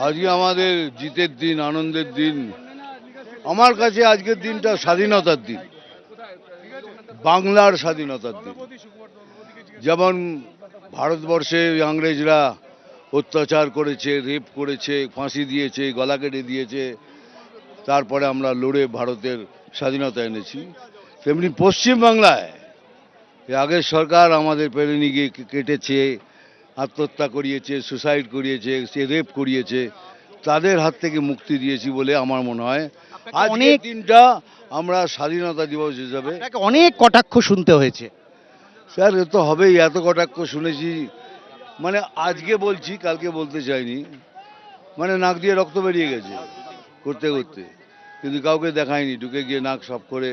আজকে আমাদের জিতের দিন, আনন্দের দিন। আমার কাছে আজকের দিনটা স্বাধীনতার দিন, বাংলার স্বাধীনতার দিন। যেমন ভারতবর্ষে ইংরেজরা অত্যাচার করেছে, রেপ করেছে, ফাঁসি দিয়েছে, গলা কেটে দিয়েছে, তারপরে আমরা লড়ে ভারতের স্বাধীনতা এনেছি। তেমনি পশ্চিমবাংলায় আগের সরকার আমাদের পেরেনি গিয়ে কেটেছে, আত্মহত্যা করিয়েছে, সুসাইড করিয়েছে, সে রেপ করিয়েছে, তাদের হাত থেকে মুক্তি দিয়েছি বলে আমার মনে হয় আজকের দিনটা আমরা স্বাধীনতা দিবস হিসাবে। অনেক কটাক্ষ শুনতে হয়েছে স্যার, এ তো হবেই, এত কটাক্ষ শুনেছি, মানে আজকে বলছি, কালকে বলতে চাইনি, মানে নাক দিয়ে রক্ত বেরিয়ে গেছে করতে করতে, কিন্তু কাউকে দেখায়নি, ঢুকে গিয়ে নাক সব করে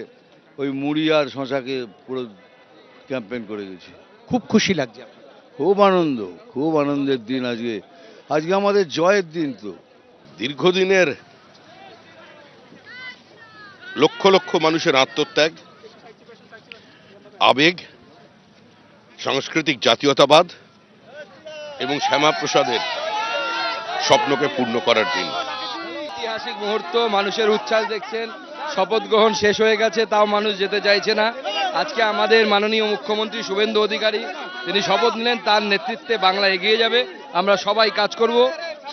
ওই মুড়ি আর শশাকে পুরো ক্যাম্পেইন করে গেছি। খুব খুশি লাগছে, খুব আনন্দ, খুব আনন্দের দিন আজকে। আজকে আমাদের জয়ের দিন। তো দীর্ঘদিনের লক্ষ লক্ষ মানুষের আত্মত্যাগ, আবেগ, সাংস্কৃতিক জাতীয়তাবাদ এবং শ্যামাপ্রসাদের স্বপ্নকে পূর্ণ করার দিন। ঐতিহাসিক মুহূর্ত, মানুষের উচ্ছ্বাস দেখছেন। শপথ গ্রহণ শেষ হয়ে গেছে, তাও মানুষ যেতে চাইছে না। আজকে আমাদের মাননীয় মুখ্যমন্ত্রী শুভেন্দু অধিকারী তিনি শপথ নিলেন, তার নেতৃত্বে বাংলা এগিয়ে যাবে। আমরা সবাই কাজ করব,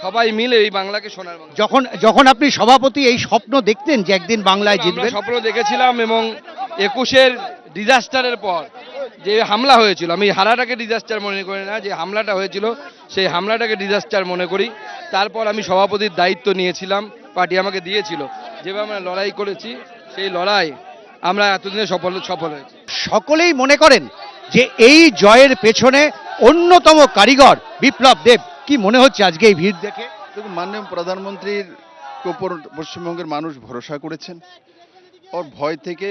সবাই মিলে এই বাংলাকে সোনার বাংলা। যখন আপনি সভাপতি এই স্বপ্ন দেখতেন যে একদিন বাংলায় জিতবেন? স্বপ্ন দেখেছিলাম, এবং 21-এর ডিজাস্টারের পর যে হামলা হয়েছিল, আমি হারাটাকে ডিজাস্টার মনে করি না, যে হামলাটা হয়েছিল সেই হামলাটাকে ডিজাস্টার মনে করি। তারপর আমি সভাপতির দায়িত্ব নিয়েছিলাম, পার্টি আমাকে দিয়েছিল, যেভাবে আমরা লড়াই করেছি, সেই লড়াই আমরা এতদিনে সফল হয়েছি। সকলেই মনে করেন যে এই জয়ের পেছনে অন্যতম কারিগর বিপ্লব দেব। কি মনে হচ্ছে আজকে এই ভিড় দেখে? দেখুন, মাননীয় প্রধানমন্ত্রীর উপর পশ্চিমবঙ্গের মানুষ ভরসা করেছেন, ওর ভয় থেকে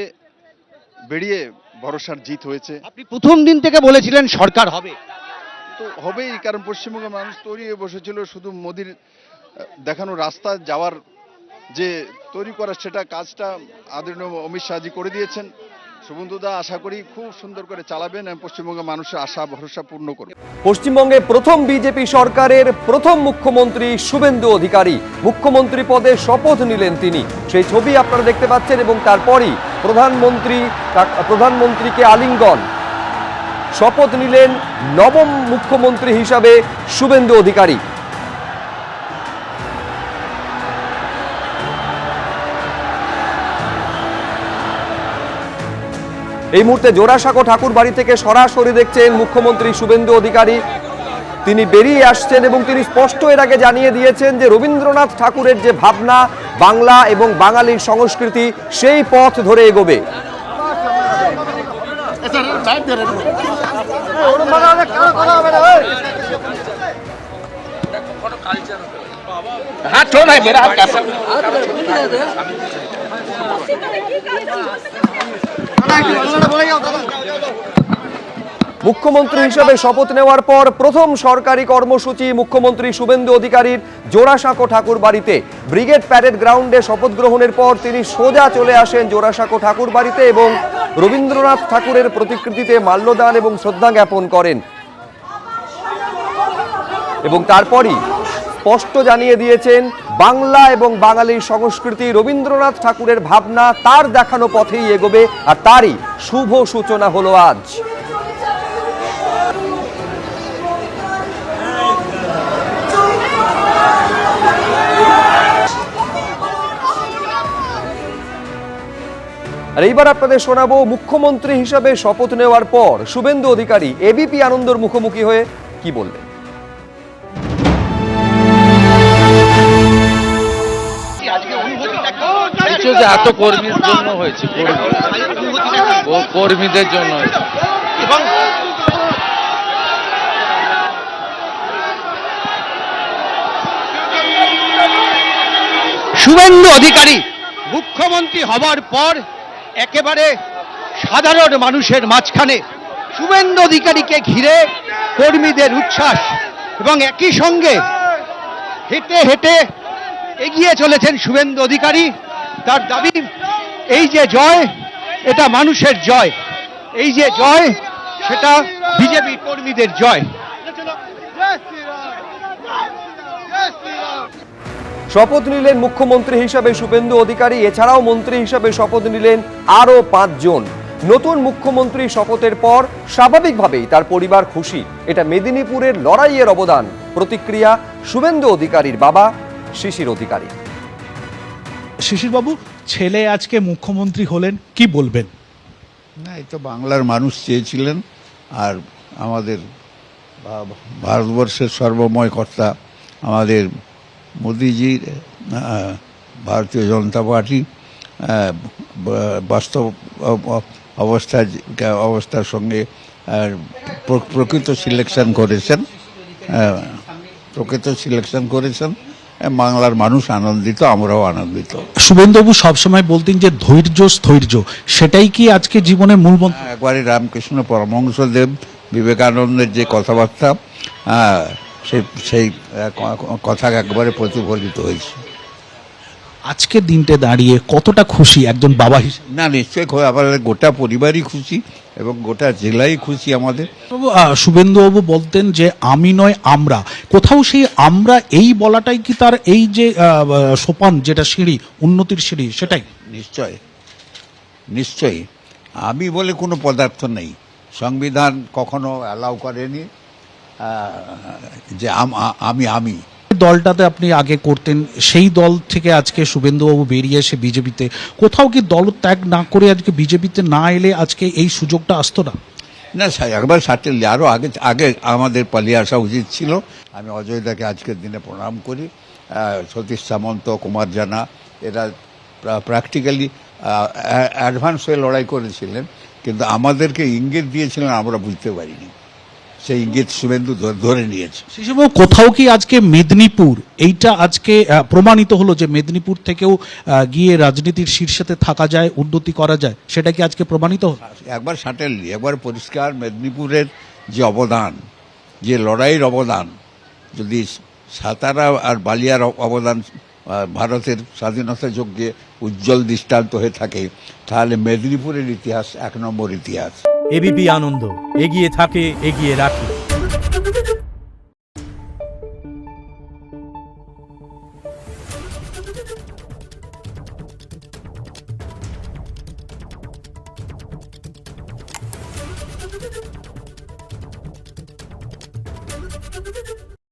বেরিয়ে ভরসার জিত হয়েছে। আপনি প্রথম দিন থেকে বলেছিলেন সরকার হবে, তো হবেই, কারণ পশ্চিমবঙ্গের মানুষ তৈরি হয়ে বসেছিল। শুধু মোদির দেখানো রাস্তা যাওয়ার যে তৈরি করা, সেটা কাজটা আদরণীয় অমিত শাহজি করে দিয়েছেন। শুভেন্দুদা আশা করি খুব সুন্দর করে চালাবেন এবং পশ্চিমবঙ্গের মানুষের আশা ভরসা পূর্ণ করবে। পশ্চিমবঙ্গে প্রথম বিজেপি সরকারের প্রথম মুখ্যমন্ত্রী শুভেন্দু অধিকারী মুখ্যমন্ত্রী পদে শপথ নিলেন তিনি। সেই ছবি আপনারা দেখতে পাচ্ছেন, এবং তারপরই প্রধানমন্ত্রীকে আলিঙ্গন শপথ নিলেন নবম মুখ্যমন্ত্রী হিসাবে শুভেন্দু অধিকারী। এই মুহূর্তে জোড়াসাঁকো ঠাকুর বাড়ি থেকে সরাসরি দেখছেন মুখ্যমন্ত্রী শুভেন্দু অধিকারী। তিনি বেরিয়ে আসছেন এবং তিনি স্পষ্ট এর আগে জানিয়ে দিয়েছেন যে রবীন্দ্রনাথ ঠাকুরের যে ভাবনা, বাংলা এবং বাঙালির সংস্কৃতি, সেই পথ ধরে এগোবে। মুখ্যমন্ত্রী হিসেবে শপথ নেওয়ার পর প্রথম সরকারি কর্মসূচি মুখ্যমন্ত্রী শুভেন্দু অধিকারীর জোড়াসাঁকো ঠাকুর বাড়িতে। ব্রিগেড প্যারেড গ্রাউন্ডে শপথ গ্রহণের পর তিনি সোজা চলে আসেন জোড়াসাঁকো ঠাকুর বাড়িতে এবং রবীন্দ্রনাথ ঠাকুরের প্রতিকৃতিতে মাল্যদান এবং শ্রদ্ধা জ্ঞাপন করেন, এবং তারপরই স্পষ্ট জানিয়ে দিয়েছেন বাংলা এবং বাঙালির সংস্কৃতি, রবীন্দ্রনাথ ঠাকুরের ভাবনা, তার দেখানো পথেই এগোবে, আর তারই শুভ সূচনা হলো আজ। আর এইবার আপনাদের শোনাবো মুখ্যমন্ত্রী হিসাবে শপথ নেওয়ার পর শুভেন্দু অধিকারী এবিপি আনন্দর মুখোমুখি হয়ে কি বললেন। এত কর্মীর জন্য হয়েছে, কর্মীদের জন্য হয়েছে। শুভেন্দু অধিকারী মুখ্যমন্ত্রী হবার পর একেবারে সাধারণ মানুষের মাঝখানে শুভেন্দু অধিকারীকে ঘিরে কর্মীদের উচ্ছ্বাস, এবং একই সঙ্গে হেঁটে হেঁটে এগিয়ে চলেছেন শুভেন্দু অধিকারী। তার দাবি, এই যে জয়, এটা মানুষের জয়, এই যে জয়, সেটা বিজেপি কর্মীদের জয়। শপথ নিলেন মুখ্যমন্ত্রী হিসাবে শুভেন্দু অধিকারী। এছাড়াও মন্ত্রী হিসাবে শপথ নিলেন আরও 5 জন। নতুন মুখ্যমন্ত্রী শপথের পর স্বাভাবিকভাবেই তার পরিবার খুশি। এটা মেদিনীপুরের লড়াইয়ের অবদান। প্রতিক্রিয়া শুভেন্দু অধিকারীর বাবা শিশির অধিকারী। শিশিরবাবু, ছেলে আজকে মুখ্যমন্ত্রী হলেন, কি বলবেন? না, এই তো বাংলার মানুষ চেয়েছিলেন, আর আমাদের ভারতবর্ষের সর্বময় কর্তা আমাদের মোদিজির ভারতীয় জনতা পার্টি বাস্তব অবস্থার সঙ্গে প্রকৃত সিলেকশন করেছেন। বাংলার মানুষ আনন্দিত, আমরাও আনন্দিত। শুভেন্দুবাবু সবসময় বলতেন যে ধৈর্য স্থৈর্য, সেটাই কি আজকে জীবনের মূল মন্ত্র? একবারে রামকৃষ্ণ পরমহংসদেব বিবেকানন্দের যে কথাবার্তা, সেই কথা একবারে প্রতিফলিত হয়েছে। আজকের দিনটা দাঁড়িয়ে কতটা খুশি একজন বাবা হিসেবে? না, নিশ্চয়ই আমাদের গোটা পরিবারই খুশি এবং গোটা জেলাই খুশি আমাদের। শুভেন্দুবাবু বলতেন যে আমি নয় আমরা, কোথাও সেই আমরা এই বলাটাই কি তার এই যে সোপান, যেটা সিঁড়ি, উন্নতির সিঁড়ি, সেটাই? নিশ্চয়ই আমি বলে কোনো পদার্থ নেই। সংবিধান কখনো অ্যালাউ করেনি যে আমি দলটাতে আপনি আগে করতেন, সেই দল থেকে আজকে শুভেন্দুবাবু বেরিয়ে এসে বিজেপিতে, কোথাও কি দল ত্যাগ না করে আজকে বিজেপিতে না এলে আজকে এই সুযোগটা আসতো না? না, একবার সাটেল আরও আগে আমাদের পালিয়ে আসা উচিত ছিল। আমি অজয়দাকে আজকের দিনে প্রণাম করি। সতীশ সামন্ত, কুমার জানা, এরা প্র্যাকটিক্যালি অ্যাডভান্স হয়ে লড়াই করেছিলেন, কিন্তু আমাদেরকে ইঙ্গিত দিয়েছিলেন, আমরা বুঝতে পারিনি। সেই ইঙ্গিত শুভেন্দু ধরে নিয়েছে। শিশুবাবু, কোথাও কি আজকে মেদিনীপুর এইটা আজকে প্রমাণিত হলো যে মেদিনীপুর থেকেও গিয়ে রাজনীতির শীর্ষেতে থাকা যায়, উন্নতি করা যায়, সেটা কি আজকে প্রমাণিত হলো? একবার সাটেললি, একবার পরিষ্কার মেদিনীপুরের যে অবদান, যে লড়াইয়ের অবদান, যদি সাতারা আর বালিয়ার অবদান ভারতের স্বাধীনতা যজ্ঞে উজ্জ্বল দৃষ্টান্ত হয়ে থাকে, তাহলে মেদিনীপুরের ইতিহাস 1 নম্বর ইতিহাস। এবিপি আনন্দ, এগিয়ে থাকে, এগিয়ে রাখে।